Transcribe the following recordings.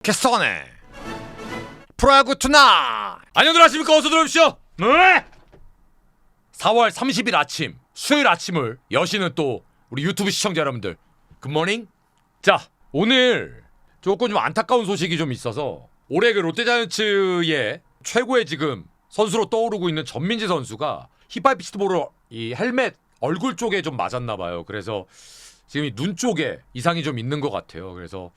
개써네 프로야구 투나. 안녕들 하십니까? 어서 들어오십시오. 네. 4월 30일 아침, 수요일 아침을 여시는 또 우리 유튜브 시청자 여러분들 굿모닝. 자, 오늘 조금 좀 안타까운 소식이 좀 있어서 올해 그 롯데자이언츠의 최고의 지금 선수로 떠오르고 있는 전민지 선수가 힙합 피스트볼로 이 헬멧 얼굴 쪽에 좀 맞았나 봐요. 그래서 지금 이 눈 쪽에 이상이 좀 있는 것 같아요. 그래서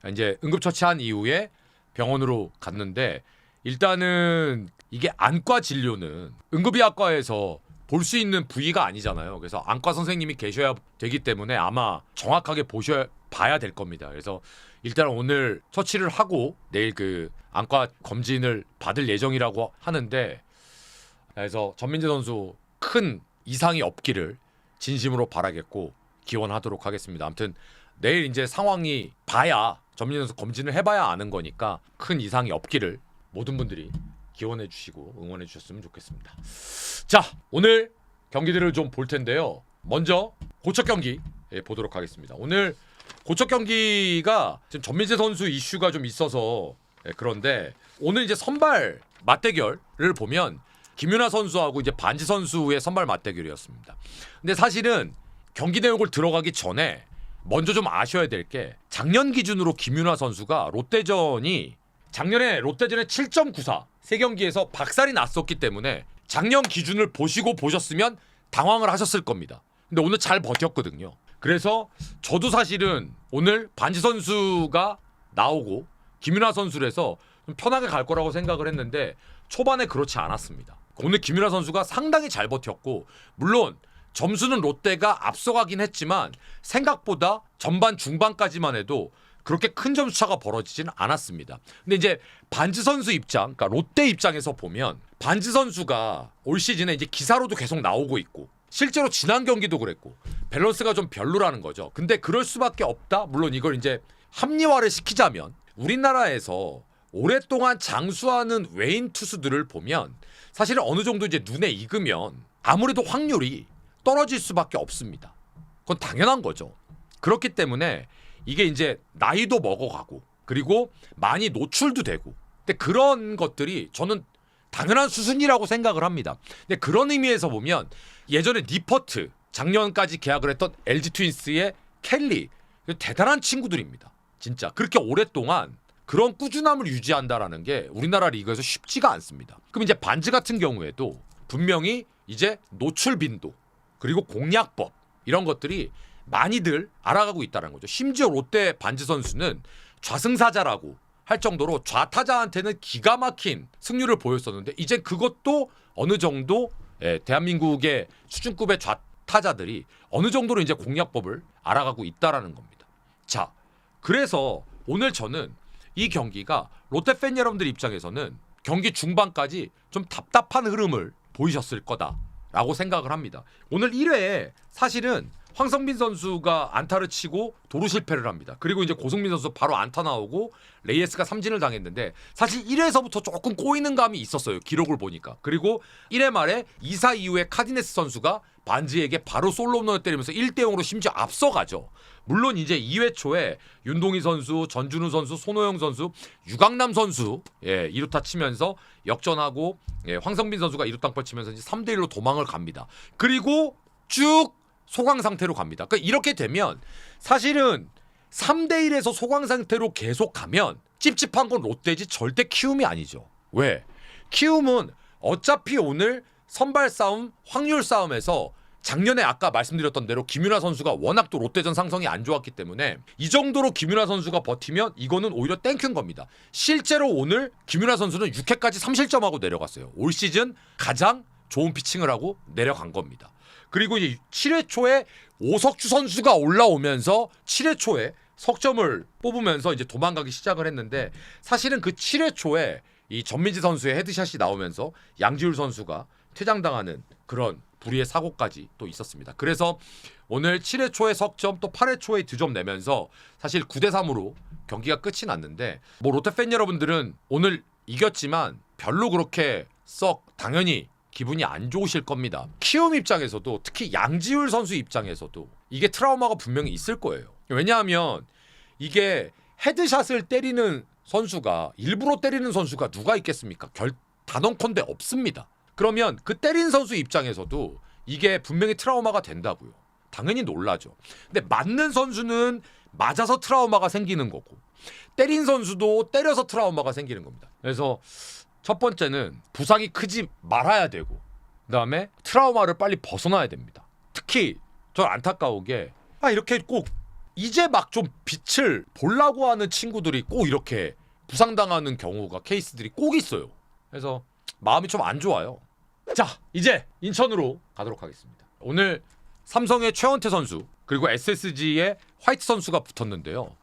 이제 응급처치한 이후에 병원으로 갔는데, 일단은 이게 안과 진료는 응급의학과에서 볼 수 있는 부위가 아니잖아요. 그래서 안과 선생님이 계셔야 되기 때문에 아마 정확하게 봐야 될 겁니다. 그래서 일단 오늘 처치를 하고 내일 그 안과 검진을 받을 예정이라고 하는데, 그래서 전민재 선수 큰 이상이 없기를 진심으로 바라겠고 기원하도록 하겠습니다. 아무튼 내일 이제 상황이 봐야, 전민재 선수 검진을 해봐야 아는 거니까 큰 이상이 없기를 모든 분들이 기원해 주시고 응원해 주셨으면 좋겠습니다. 자, 오늘 경기들을 좀 볼 텐데요. 먼저 고척 경기 보도록 하겠습니다. 오늘 고척 경기가 지금 전민재 선수 이슈가 좀 있어서 그런데 오늘 이제 선발 맞대결을 보면 김윤아 선수하고 이제 반지 선수의 선발 맞대결이었습니다. 근데 사실은 경기 내용을 들어가기 전에 먼저 좀 아셔야 될 게, 작년 기준으로 김윤아 선수가 작년에 롯데전에 7.94 3경기에서 박살이 났었기 때문에 작년 기준을 보셨으면 당황을 하셨을 겁니다. 근데 오늘 잘 버텼거든요. 그래서 저도 사실은 오늘 반지 선수가 나오고 김윤아 선수라서 좀 편하게 갈 거라고 생각을 했는데 초반에 그렇지 않았습니다. 오늘 김윤아 선수가 상당히 잘 버텼고, 물론 점수는 롯데가 앞서가긴 했지만 생각보다 전반 중반까지만 해도 그렇게 큰 점수 차가 벌어지진 않았습니다. 근데 이제 반지 선수 입장, 그러니까 롯데 입장에서 보면 반지 선수가 올 시즌에 이제 기사로도 계속 나오고 있고 실제로 지난 경기도 그랬고 밸런스가 좀 별로라는 거죠. 근데 그럴 수밖에 없다. 물론 이걸 이제 합리화를 시키자면 우리나라에서 오랫동안 장수하는 외인 투수들을 보면 사실은 어느 정도 이제 눈에 익으면 아무래도 확률이 떨어질 수밖에 없습니다. 그건 당연한 거죠. 그렇기 때문에 이게 이제 나이도 먹어가고 그리고 많이 노출도 되고, 근데 그런 것들이 저는 당연한 수순이라고 생각을 합니다. 근데 그런 의미에서 보면 예전에 니퍼트, 작년까지 계약을 했던 LG 트윈스의 켈리, 대단한 친구들입니다. 진짜 그렇게 오랫동안 그런 꾸준함을 유지한다라는 게 우리나라 리그에서 쉽지가 않습니다. 그럼 이제 반지 같은 경우에도 분명히 이제 노출 빈도 그리고 공략법 이런 것들이 많이들 알아가고 있다는 거죠. 심지어 롯데 반지 선수는 좌승사자라고 할 정도로 좌타자한테는 기가 막힌 승률을 보였었는데 이제 그것도 어느 정도 대한민국의 수준급의 좌타자들이 어느 정도로 이제 공략법을 알아가고 있다라는 겁니다. 자, 그래서 오늘 저는 이 경기가 롯데 팬 여러분들 입장에서는 경기 중반까지 좀 답답한 흐름을 보이셨을 거다라고 생각을 합니다. 오늘 1회에 사실은 황성빈 선수가 안타를 치고 도루 실패를 합니다. 그리고 이제 고승민 선수 바로 안타 나오고 레이에스가 삼진을 당했는데 사실 1회에서부터 조금 꼬이는 감이 있었어요. 기록을 보니까. 그리고 1회 말에 2사 이후에 카디네스 선수가 반지에게 바로 솔로 홈런을 때리면서 1대0으로 심지어 앞서가죠. 물론 이제 2회 초에 윤동희 선수, 전준우 선수, 손호영 선수, 유강남 선수 2루타 치면서 역전하고 황성빈 선수가 2루 땅볼 치면서 이제 3대1로 도망을 갑니다. 그리고 쭉 소강 상태로 갑니다. 그러니까 이렇게 되면 사실은 3대1에서 소강 상태로 계속 가면 찝찝한 건 롯데지 절대 키움이 아니죠. 왜? 키움은 어차피 오늘 선발 싸움, 확률 싸움에서 작년에 아까 말씀드렸던 대로 김윤아 선수가 워낙 또 롯데전 상성이 안 좋았기 때문에 이 정도로 김윤아 선수가 버티면 이거는 오히려 땡큐인 겁니다. 실제로 오늘 김윤아 선수는 6회까지 3실점하고 내려갔어요. 올 시즌 가장 좋은 피칭을 하고 내려간 겁니다. 그리고 이제 7회 초에 오석주 선수가 올라오면서 7회 초에 석점을 뽑으면서 이제 도망가기 시작을 했는데, 사실은 그 7회 초에 이 전민지 선수의 헤드샷이 나오면서 양지울 선수가 퇴장당하는 그런 불의의 사고까지 또 있었습니다. 그래서 오늘 7회 초에 석점, 또 8회 초에 2점 내면서 사실 9대3으로 경기가 끝이 났는데, 뭐 롯데 팬 여러분들은 오늘 이겼지만 별로 그렇게 썩 당연히 기분이 안 좋으실 겁니다. 키움 입장에서도, 특히 양지울 선수 입장에서도 이게 트라우마가 분명히 있을 거예요. 왜냐하면 이게 헤드샷을 때리는 선수가 일부러 때리는 선수가 누가 있겠습니까? 단언컨대 없습니다. 그러면 그 때린 선수 입장에서도 이게 분명히 트라우마가 된다고요. 당연히 놀라죠. 근데 맞는 선수는 맞아서 트라우마가 생기는 거고 때린 선수도 때려서 트라우마가 생기는 겁니다. 그래서 첫 번째는 부상이 크지 말아야 되고 그다음에 트라우마를 빨리 벗어나야 됩니다. 특히 전 안타까우게 이렇게 꼭 이제 막 좀 빛을 보려고 하는 친구들이 꼭 이렇게 부상당하는 경우가 케이스들이 꼭 있어요. 그래서 마음이 좀 안 좋아요. 자, 이제 인천으로 가도록 하겠습니다. 오늘 삼성의 최원태 선수 그리고 SSG의 화이트 선수가 붙었는데요.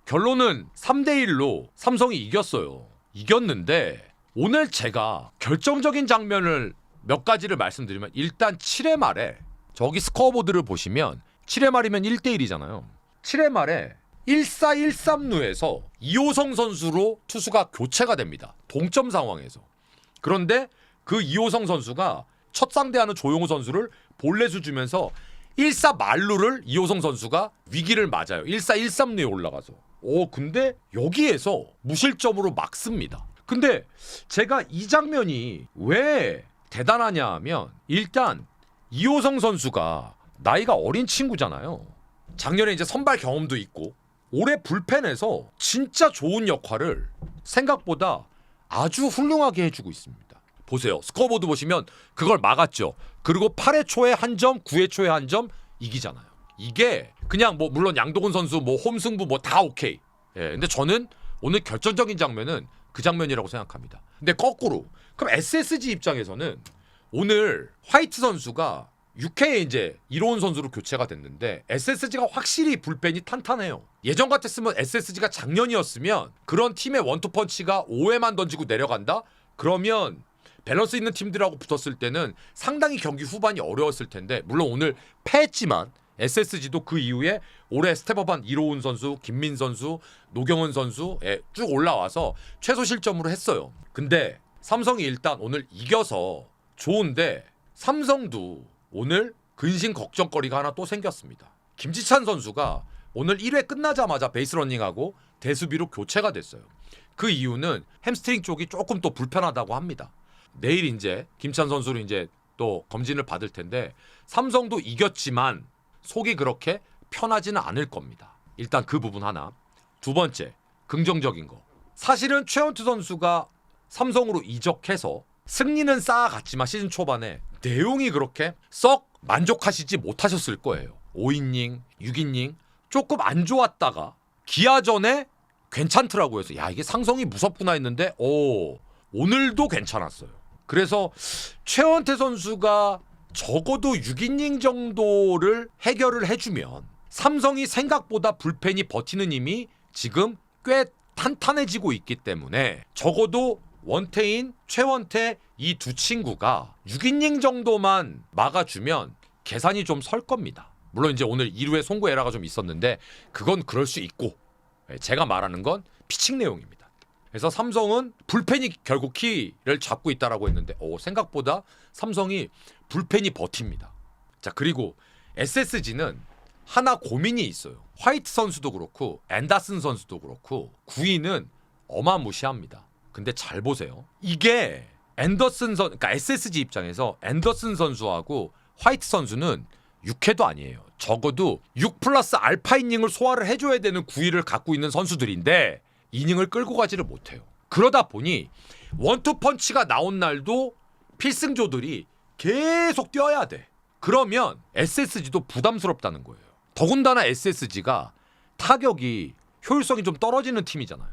결론은 3대1로 삼성이 이겼어요. 이겼는데 오늘 제가 결정적인 장면을 몇 가지를 말씀드리면 일단 7회 말에 저기 스코어보드를 보시면 7회 말이면 1대1이잖아요. 7회 말에 1-4-1-3루에서 이호성 선수로 투수가 교체가 됩니다. 동점 상황에서. 그런데 그 이호성 선수가 첫 상대하는 조용호 선수를 볼넷을 주면서 1-4 만루를 이호성 선수가 위기를 맞아요. 1-4-1-3루에 올라가서. 근데 여기에서 무실점으로 막습니다. 근데 제가 이 장면이 왜 대단하냐 하면 일단 이호성 선수가 나이가 어린 친구잖아요. 작년에 이제 선발 경험도 있고 올해 불펜에서 진짜 좋은 역할을 생각보다 아주 훌륭하게 해주고 있습니다. 보세요. 스코어보드 보시면 그걸 막았죠. 그리고 8회 초에 한 점, 9회 초에 한 점 이기잖아요. 이게 그냥 뭐 물론 양도근 선수 뭐 홈승부 뭐 다 오케이. 근데 저는 오늘 결정적인 장면은 그 장면이라고 생각합니다. 근데 거꾸로 그럼 SSG 입장에서는 오늘 화이트 선수가 6회에 이제 이로운 선수로 교체가 됐는데 SSG가 확실히 불펜이 탄탄해요. 예전 같았으면 SSG가 작년이었으면 그런 팀의 원투펀치가 5회만 던지고 내려간다? 그러면 밸런스 있는 팀들하고 붙었을 때는 상당히 경기 후반이 어려웠을 텐데 물론 오늘 패했지만 SSG도 그 이후에 올해 스텝업한 이로운 선수, 김민 선수, 노경은 선수에 쭉 올라와서 최소 실점으로 했어요. 근데 삼성이 일단 오늘 이겨서 좋은데 삼성도 오늘 근심 걱정거리가 하나 또 생겼습니다. 김지찬 선수가 오늘 1회 끝나자마자 베이스러닝하고 대수비로 교체가 됐어요. 그 이유는 햄스트링 쪽이 조금 또 불편하다고 합니다. 내일 이제 김찬 선수를 이제 또 검진을 받을 텐데 삼성도 이겼지만 속이 그렇게 편하지는 않을 겁니다. 일단 그 부분 하나. 두 번째, 긍정적인 거. 사실은 최원투 선수가 삼성으로 이적해서 승리는 쌓아갔지만 시즌 초반에 내용이 그렇게 썩 만족하시지 못하셨을 거예요. 5이닝, 6이닝 조금 안 좋았다가 기아전에 괜찮더라고요. 해서 야 이게 상성이 무섭구나 했는데 오늘도 괜찮았어요. 그래서 최원태 선수가 적어도 6이닝 정도를 해결을 해주면 삼성이 생각보다 불펜이 버티는 힘이 지금 꽤 탄탄해지고 있기 때문에 적어도 원태인, 최원태 이 두 친구가 6이닝 정도만 막아주면 계산이 좀 설 겁니다. 물론 이제 오늘 2루에 송구 에러가 좀 있었는데 그건 그럴 수 있고 제가 말하는 건 피칭 내용입니다. 그래서 삼성은 불펜이 결국 키를 잡고 있다라고 했는데 생각보다 삼성이 불펜이 버팁니다. 자 그리고 SSG는 하나 고민이 있어요. 화이트 선수도 그렇고 앤더슨 선수도 그렇고 구위는 어마무시합니다. 근데 잘 보세요. 이게 그러니까 SSG 입장에서 앤더슨 선수하고 화이트 선수는 6회도 아니에요. 적어도 6 플러스 알파 이닝을 소화를 해줘야 되는 구위를 갖고 있는 선수들인데 이닝을 끌고 가지를 못해요. 그러다 보니 원투 펀치가 나온 날도 필승조들이 계속 뛰어야 돼. 그러면 SSG도 부담스럽다는 거예요. 더군다나 SSG가 타격이 효율성이 좀 떨어지는 팀이잖아요.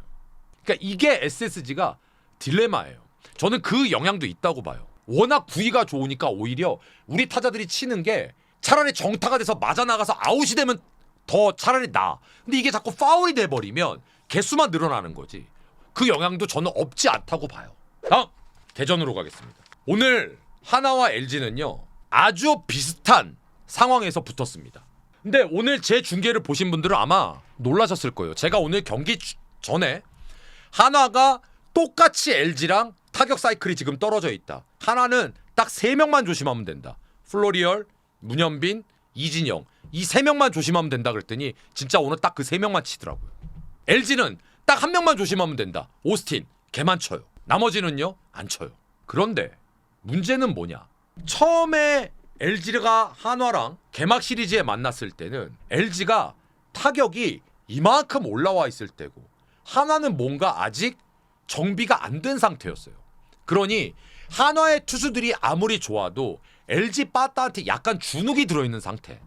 그러니까 이게 SSG가 딜레마예요. 저는 그 영향도 있다고 봐요. 워낙 구위가 좋으니까 오히려 우리 타자들이 치는 게 차라리 정타가 돼서 맞아 나가서 아웃이 되면 더 차라리 나아. 근데 이게 자꾸 파울이 돼버리면 개수만 늘어나는 거지. 그 영향도 저는 없지 않다고 봐요. 다음 대전으로 가겠습니다. 오늘 하나와 LG는요 아주 비슷한 상황에서 붙었습니다. 근데 오늘 제 중계를 보신 분들은 아마 놀라셨을 거예요. 제가 오늘 경기 전에 하나가 똑같이 LG랑 타격 사이클이 지금 떨어져 있다. 하나는 딱 3명만 조심하면 된다. 플로리얼, 문현빈, 이진영 이 3명만 조심하면 된다 그랬더니 진짜 오늘 딱 그 3명만 치더라고요. LG는 딱 한 명만 조심하면 된다. 오스틴 걔만 쳐요. 나머지는요 안 쳐요. 그런데 문제는 뭐냐? 처음에 LG가 한화랑 개막 시리즈에 만났을 때는 LG가 타격이 이만큼 올라와 있을 때고 한화는 뭔가 아직 정비가 안 된 상태였어요. 그러니 한화의 투수들이 아무리 좋아도 LG 빠따한테 약간 주눅이 들어있는 상태.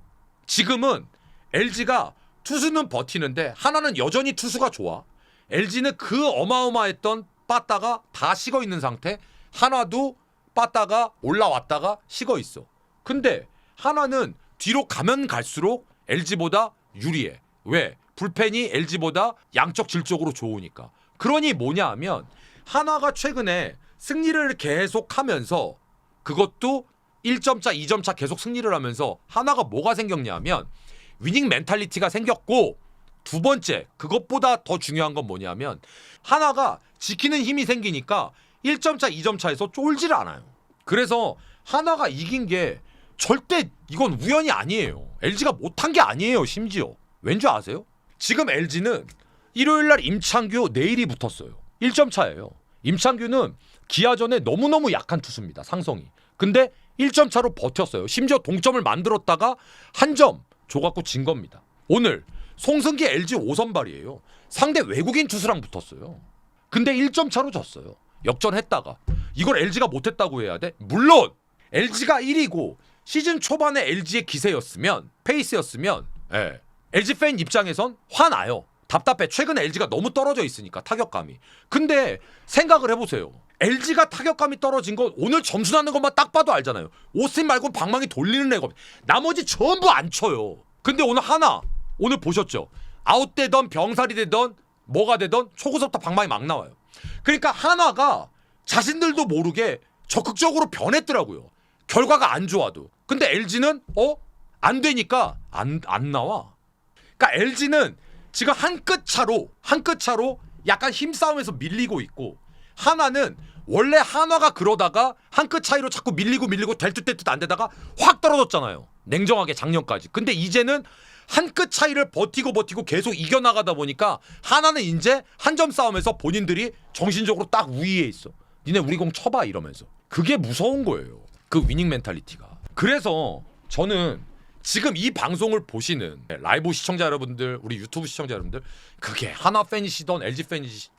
지금은 LG가 투수는 버티는데 한화는 여전히 투수가 좋아. LG는 그 어마어마했던 빠따가 다 식어 있는 상태. 한화도 빠따가 올라왔다가 식어 있어. 근데 한화는 뒤로 가면 갈수록 LG보다 유리해. 왜? 불펜이 LG보다 양적 질적으로 좋으니까. 그러니 뭐냐 하면 한화가 최근에 승리를 계속하면서 그것도 1점차 2점차 계속 승리를 하면서 한화가 뭐가 생겼냐 하면 위닝 멘탈리티가 생겼고, 두 번째 그것보다 더 중요한 건 뭐냐면 한화가 지키는 힘이 생기니까 1점차 2점차에서 쫄지를 않아요. 그래서 한화가 이긴 게 절대 이건 우연이 아니에요. LG가 못한 게 아니에요. 심지어 왠지 아세요? 지금 LG는 일요일날 임창규 내일이 붙었어요. 1점 차예요. 임창규는 기아전에 너무너무 약한 투수입니다. 상성이. 근데 1점 차로 버텼어요. 심지어 동점을 만들었다가 한 점 줘갖고 진 겁니다. 오늘 송승기 LG 5선발이에요. 상대 외국인 투수랑 붙었어요. 근데 1점 차로 졌어요. 역전했다가. 이걸 LG가 못했다고 해야 돼? 물론 LG가 1위고 시즌 초반에 LG의 기세였으면, 페이스였으면 LG 팬 입장에선 화나요. 답답해. 최근에 LG가 너무 떨어져 있으니까 타격감이. 근데 생각을 해보세요. LG가 타격감이 떨어진 건 오늘 점수 나는 것만 딱 봐도 알잖아요. 오스틴 말고 방망이 돌리는 애가 나머지 전부 안 쳐요. 근데 오늘 하나 오늘 보셨죠? 아웃되던 병살이 되던 뭐가 되던 초구서부터 방망이 막 나와요. 그러니까 한화가 자신들도 모르게 적극적으로 변했더라고요. 결과가 안 좋아도. 근데 LG는 안 되니까 안 나와. 그러니까 LG는 지금 한 끗 차로 약간 힘싸움에서 밀리고 있고, 한화는 원래 한화가 그러다가 한 끗 차이로 자꾸 밀리고 될 듯 안 되다가 확 떨어졌잖아요. 냉정하게 작년까지. 근데 이제는 한 끗 차이를 버티고 계속 이겨나가다 보니까 한화는 이제 한 점 싸움에서 본인들이 정신적으로 딱 우위에 있어. 니네 우리 공 쳐봐 이러면서. 그게 무서운 거예요. 그 위닝 멘탈리티가. 그래서 저는 지금 이 방송을 보시는 라이브 시청자 여러분들, 우리 유튜브 시청자 여러분들, 그게 한화 팬이시던 LG 팬이시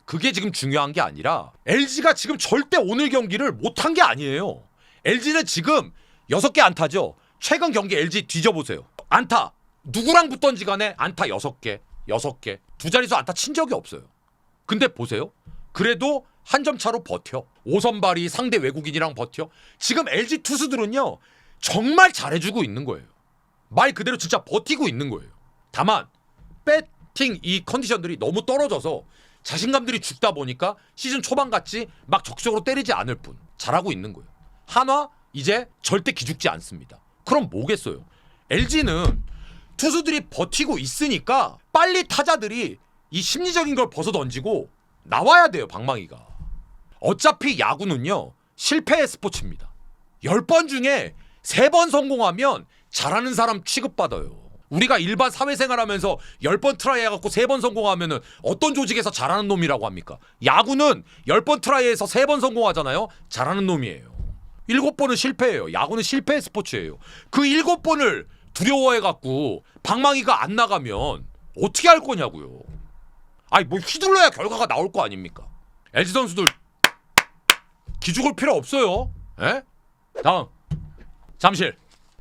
그게 지금 중요한 게 아니라 LG가 지금 절대 오늘 경기를 못한 게 아니에요. LG는 지금 6개 안타죠. 최근 경기 LG 뒤져보세요. 안타 누구랑 붙던지 간에 안타 6개 두 자릿수 안타 친 적이 없어요. 근데 보세요. 그래도 한 점 차로 버텨. 5선발이 상대 외국인이랑 버텨. 지금 LG 투수들은요 정말 잘해주고 있는 거예요. 말 그대로 진짜 버티고 있는 거예요. 다만 배팅 이 컨디션들이 너무 떨어져서 자신감들이 죽다 보니까 시즌 초반같이 막 적극적으로 때리지 않을 뿐 잘하고 있는 거예요. 한화 이제 절대 기죽지 않습니다. 그럼 뭐겠어요? LG는 투수들이 버티고 있으니까 빨리 타자들이 이 심리적인 걸 벗어던지고 나와야 돼요. 방망이가. 어차피 야구는요 실패의 스포츠입니다. 10번 중에 3번 성공하면 잘하는 사람 취급받아요. 우리가 일반 사회생활하면서 10번 트라이 해갖고 3번 성공하면은 어떤 조직에서 잘하는 놈이라고 합니까? 야구는 10번 트라이해서 3번 성공하잖아요. 잘하는 놈이에요. 7번은 실패예요. 야구는 실패의 스포츠예요. 그 7번을 두려워해갖고 방망이가 안 나가면 어떻게 할 거냐고요. 아니 뭐 휘둘러야 결과가 나올 거 아닙니까? LG 선수들 기죽을 필요 없어요. 에? 다음 잠실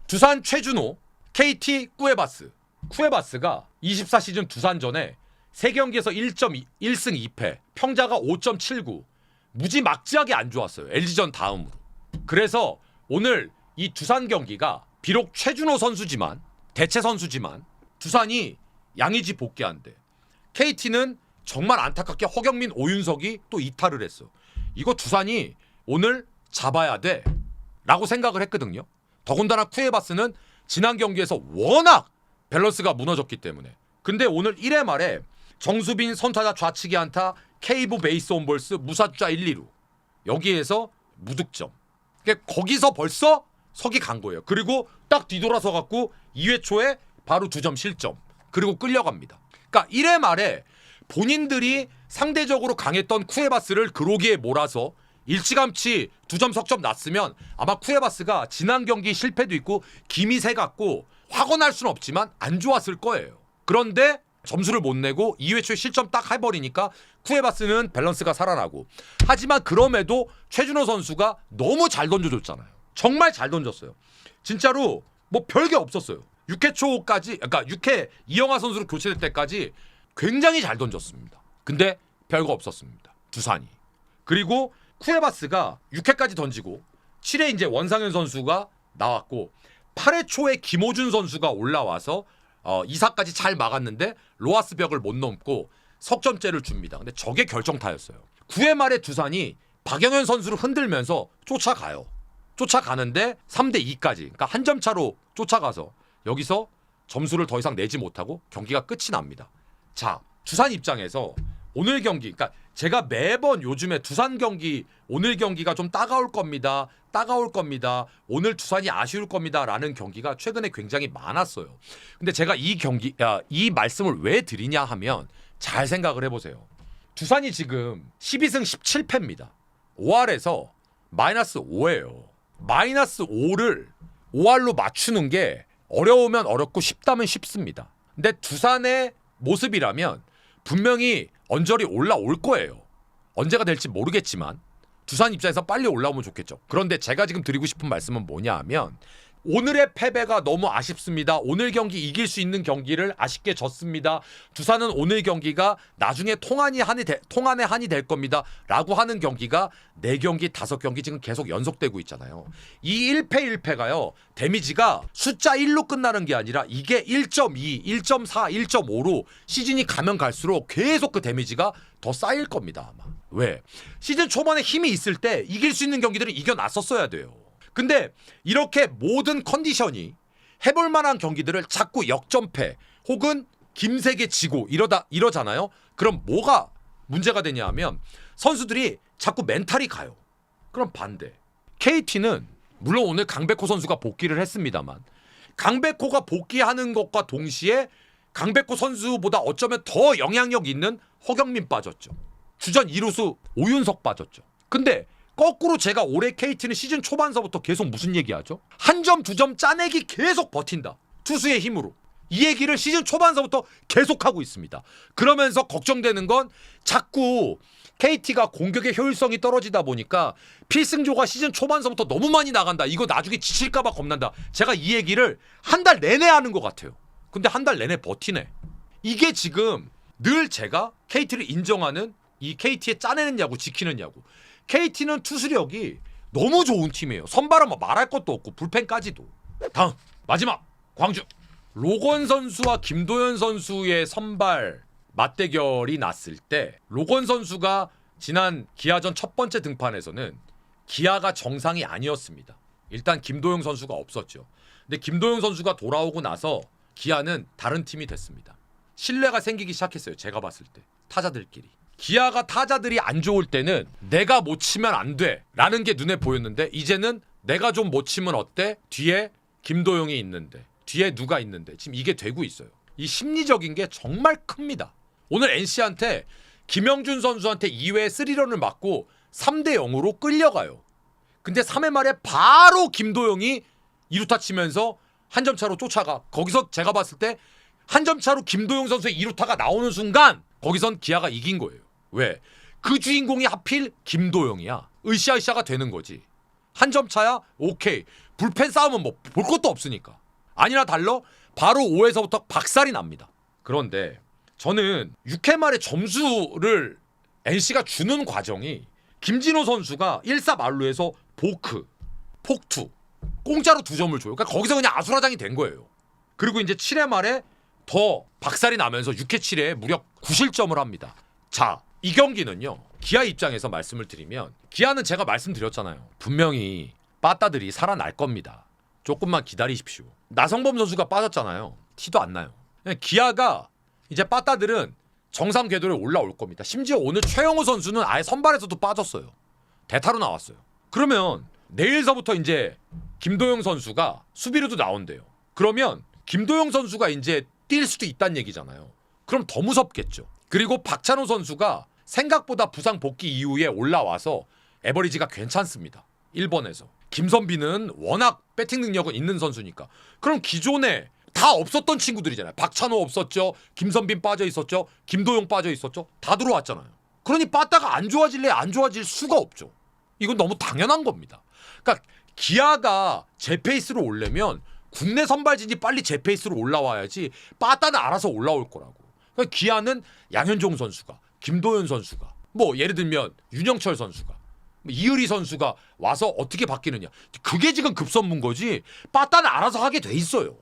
두산 최준호, KT 쿠에바스가 24시즌 두산전에 3경기에서 1.1승 2패, 평자가 5.79, 무지막지하게 안 좋았어요. LG전 다음으로. 그래서 오늘 이 두산 경기가 비록 최준호 선수지만, 대체 선수지만 두산이 양의지 복귀한대. KT는 정말 안타깝게 허경민, 오윤석이 또 이탈을 했어. 이거 두산이 오늘 잡아야 돼 라고 생각을 했거든요. 더군다나 쿠에바스는 지난 경기에서 워낙 밸런스가 무너졌기 때문에. 근데 오늘 1회 말에 정수빈 선타자 좌측이 안타, 케이브 베이스 온볼스, 무사주자 1, 2루. 여기에서 무득점. 그러니까 거기서 벌써 석이 간 거예요. 그리고 딱 뒤돌아서 갖고 2회 초에 바로 2점 실점. 그리고 끌려갑니다. 그러니까 1회 말에 본인들이 상대적으로 강했던 쿠에바스를 그로기에 몰아서 일찌감치 2점 석점 났으면 아마 쿠에바스가 지난 경기 실패도 있고 기미새 같고 확언할 수는 없지만 안 좋았을 거예요. 그런데 점수를 못 내고 2회 초에 실점 딱 해버리니까 쿠에바스는 밸런스가 살아나고, 하지만 그럼에도 최준호 선수가 너무 잘 던져줬잖아요. 정말 잘 던졌어요. 진짜로 뭐 별게 없었어요. 6회 초까지, 그러니까 6회 이영하 선수로 교체될 때까지 굉장히 잘 던졌습니다. 근데 별거 없었습니다. 두산이. 그리고 쿠에바스가 6회까지 던지고 7회 이제 원상현 선수가 나왔고 8회 초에 김호준 선수가 올라와서 2사까지 잘 막았는데 로하스 벽을 못 넘고 석점째를 줍니다. 근데 저게 결정타였어요. 9회 말에 두산이 박영현 선수를 흔들면서 쫓아가요. 쫓아가는데 3대2까지, 그러니까 한 점 차로 쫓아가서 여기서 점수를 더 이상 내지 못하고 경기가 끝이 납니다. 자, 두산 입장에서 오늘 경기, 그러니까 제가 매번 요즘에 두산 경기, 오늘 경기가 좀 따가울 겁니다. 오늘 두산이 아쉬울 겁니다. 라는 경기가 최근에 굉장히 많았어요. 근데 제가 이 말씀을 왜 드리냐 하면 잘 생각을 해보세요. 두산이 지금 12승 17패입니다. 5할에서 마이너스 5예요. 마이너스 5를 5할로 맞추는 게 어려우면 어렵고 쉽다면 쉽습니다. 근데 두산의 모습이라면 분명히 언저리 올라올 거예요. 언제가 될지 모르겠지만 두산 입장에서 빨리 올라오면 좋겠죠. 그런데 제가 지금 드리고 싶은 말씀은 뭐냐 하면 오늘의 패배가 너무 아쉽습니다. 오늘 경기 이길 수 있는 경기를 아쉽게 졌습니다. 두산은 오늘 경기가 나중에 통한의 한이 될 겁니다. 라고 하는 경기가 4경기, 5경기 지금 계속 연속되고 있잖아요. 이 1패 1패가요. 데미지가 숫자 1로 끝나는 게 아니라 이게 1.2, 1.4, 1.5로 시즌이 가면 갈수록 계속 그 데미지가 더 쌓일 겁니다. 아마. 왜? 시즌 초반에 힘이 있을 때 이길 수 있는 경기들을 이겨놨었어야 돼요. 근데 이렇게 모든 컨디션이 해볼 만한 경기들을 자꾸 역전패 혹은 김세게 지고 이러잖아요. 그럼 뭐가 문제가 되냐 하면 선수들이 자꾸 멘탈이 가요. 그럼 반대. KT는 물론 오늘 강백호 선수가 복귀를 했습니다만 강백호가 복귀하는 것과 동시에 강백호 선수보다 어쩌면 더 영향력 있는 허경민 빠졌죠. 주전 2루수 오윤석 빠졌죠. 근데 거꾸로 제가 올해 KT는 시즌 초반서부터 계속 무슨 얘기하죠? 한 점, 2점 짜내기 계속 버틴다. 투수의 힘으로. 이 얘기를 시즌 초반서부터 계속하고 있습니다. 그러면서 걱정되는 건 자꾸 KT가 공격의 효율성이 떨어지다 보니까 필승조가 시즌 초반서부터 너무 많이 나간다. 이거 나중에 지칠까 봐 겁난다. 제가 이 얘기를 한 달 내내 하는 것 같아요. 근데 한 달 내내 버티네. 이게 지금 늘 제가 KT를 인정하는 이 KT의 짜내는 야구, 지키는 야구. KT는 투수력이 너무 좋은 팀이에요. 선발은 뭐 말할 것도 없고 불펜까지도. 다음 마지막 광주 로건 선수와 김도현 선수의 선발 맞대결이 났을 때 로건 선수가 지난 기아전 첫 번째 등판에서는 기아가 정상이 아니었습니다. 일단 김도영 선수가 없었죠. 근데 김도영 선수가 돌아오고 나서 기아는 다른 팀이 됐습니다. 신뢰가 생기기 시작했어요. 제가 봤을 때 타자들끼리. 기아가 타자들이 안 좋을 때는 내가 못 치면 안 돼 라는 게 눈에 보였는데 이제는 내가 좀 못 치면 어때? 뒤에 김도영이 있는데 뒤에 누가 있는데 지금 이게 되고 있어요. 이 심리적인 게 정말 큽니다. 오늘 NC한테 김영준 선수한테 2회 3런을 맞고 3대 0으로 끌려가요. 근데 3회 말에 바로 김도영이 2루타 치면서 한 점 차로 쫓아가. 거기서 제가 봤을 때 한 점 차로 김도영 선수의 2루타가 나오는 순간 거기선 기아가 이긴 거예요. 왜? 그 주인공이 하필 김도영이야. 으쌰으쌰가 되는 거지. 한 점 차야? 오케이. 불펜 싸움은 뭐 볼 것도 없으니까. 아니나 달러 바로 5회서부터 박살이 납니다. 그런데 저는 6회 말에 점수를 NC가 주는 과정이 김진호 선수가 1사 만루에서 보크, 폭투, 공짜로 2점을 줘요. 그러니까 거기서 그냥 아수라장이 된 거예요. 그리고 이제 7회 말에 더 박살이 나면서 6회 7회에 무려 9실점을 합니다. 자, 이 경기는요. 기아 입장에서 말씀을 드리면 기아는 제가 말씀드렸잖아요. 분명히 빠따들이 살아날 겁니다. 조금만 기다리십시오. 나성범 선수가 빠졌잖아요. 티도 안 나요. 기아가 이제 빠따들은 정상 궤도에 올라올 겁니다. 심지어 오늘 최영호 선수는 아예 선발에서도 빠졌어요. 대타로 나왔어요. 그러면 내일서부터 이제 김도영 선수가 수비로도 나온대요. 그러면 김도영 선수가 이제 뛸 수도 있다는 얘기잖아요. 그럼 더 무섭겠죠. 그리고 박찬호 선수가 생각보다 부상 복귀 이후에 올라와서 에버리지가 괜찮습니다. 1번에서. 김선빈은 워낙 배팅 능력은 있는 선수니까. 그럼 기존에 다 없었던 친구들이잖아요. 박찬호 없었죠. 김선빈 빠져 있었죠. 김도용 빠져 있었죠. 다 들어왔잖아요. 그러니 빠따가 안 좋아질래 안 좋아질 수가 없죠. 이건 너무 당연한 겁니다. 그러니까 기아가 제 페이스로 오려면 국내 선발진이 빨리 제 페이스로 올라와야지 빠따는 알아서 올라올 거라고. 그러니까 기아는 양현종 선수가, 김도현 선수가, 뭐 예를 들면 윤영철 선수가, 이의리 선수가 와서 어떻게 바뀌느냐. 그게 지금 급선무인 거지. 빠따는 알아서 하게 돼 있어요.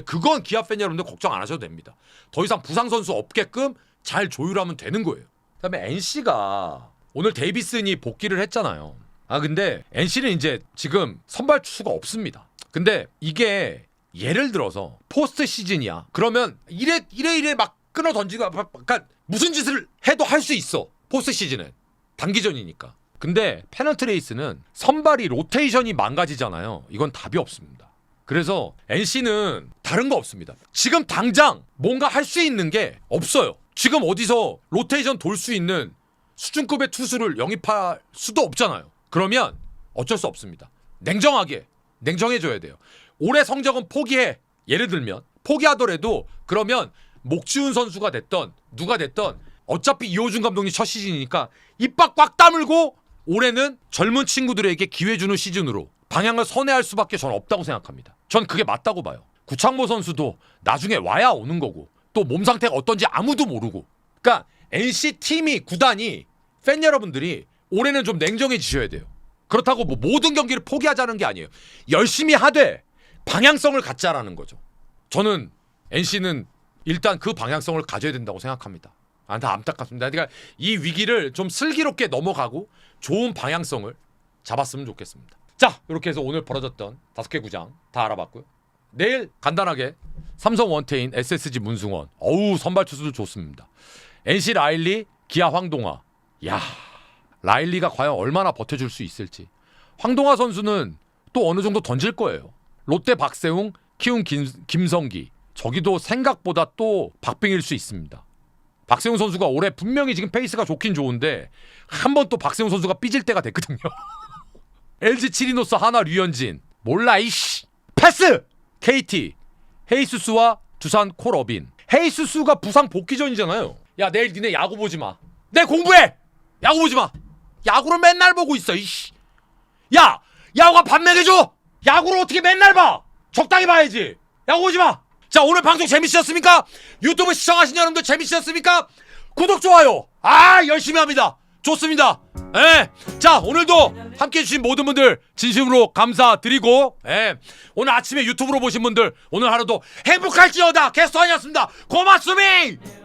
그건 기아 팬 여러분들 걱정 안 하셔도 됩니다. 더 이상 부상 선수 없게끔 잘 조율하면 되는 거예요. 그다음에 NC가 오늘 데이비슨이 복귀를 했잖아요. 근데 NC는 이제 지금 선발 투수가 없습니다. 근데 이게 예를 들어서 포스트 시즌이야. 그러면 이래 막 끊어 던지고 그러니까 무슨 짓을 해도 할 수 있어. 포스트 시즌은 단기전이니까. 근데 페널티 레이스는 선발이 로테이션이 망가지잖아요. 이건 답이 없습니다. 그래서 NC는 다른 거 없습니다. 지금 당장 뭔가 할 수 있는 게 없어요. 지금 어디서 로테이션 돌 수 있는 수준급의 투수를 영입할 수도 없잖아요. 그러면 어쩔 수 없습니다. 냉정해줘야 돼요. 올해 성적은 포기해. 예를 들면 포기하더라도 그러면 목지훈 선수가 됐던 누가 됐던 어차피 이호준 감독님 첫 시즌이니까 입박 꽉 다물고 올해는 젊은 친구들에게 기회 주는 시즌으로 방향을 선회할 수밖에 전 없다고 생각합니다. 전 그게 맞다고 봐요. 구창모 선수도 나중에 와야 오는 거고 또 몸 상태가 어떤지 아무도 모르고. 그러니까 NC 팀이 구단이 팬 여러분들이 올해는 좀 냉정해지셔야 돼요. 그렇다고 뭐 모든 경기를 포기하자는 게 아니에요. 열심히 하되 방향성을 갖자라는 거죠. 저는 NC는 일단 그 방향성을 가져야 된다고 생각합니다. 다 안타깝습니다. 그러니까 이 위기를 좀 슬기롭게 넘어가고 좋은 방향성을 잡았으면 좋겠습니다. 자, 이렇게 해서 오늘 벌어졌던 5개 구장 다 알아봤고요. 내일 간단하게 삼성 원태인, SSG 문승원. 선발 투수도 좋습니다. NC 라일리, 기아 황동화. 야, 라일리가 과연 얼마나 버텨줄 수 있을지. 황동화 선수는 또 어느 정도 던질 거예요. 롯데 박세웅, 키움 김성기. 저기도 생각보다 또 박빙일 수 있습니다. 박세웅 선수가 올해 분명히 지금 페이스가 좋긴 좋은데 한번 또 박세웅 선수가 삐질 때가 됐거든요. LG 치리노스 하나 류현진. 몰라 이씨. 패스! KT 헤이수스와 두산 콜어빈. 헤이수스가 부상 복귀 전이잖아요. 야, 내일 니네 야구 보지 마. 내 공부해. 야구 보지 마. 야구를 맨날 보고 있어 이씨. 야, 야구가 밥 먹여줘. 야구를 어떻게 맨날 봐. 적당히 봐야지. 야구 보지 마. 자, 오늘 방송 재밌으셨습니까? 유튜브 시청하신 여러분들 재밌으셨습니까? 구독, 좋아요. 열심히 합니다. 좋습니다. 자, 오늘도 함께해 주신 모든 분들 진심으로 감사드리고, 오늘 아침에 유튜브로 보신 분들 오늘 하루도 행복할지어다. 게스트 아니었습니다. 고맙습니다.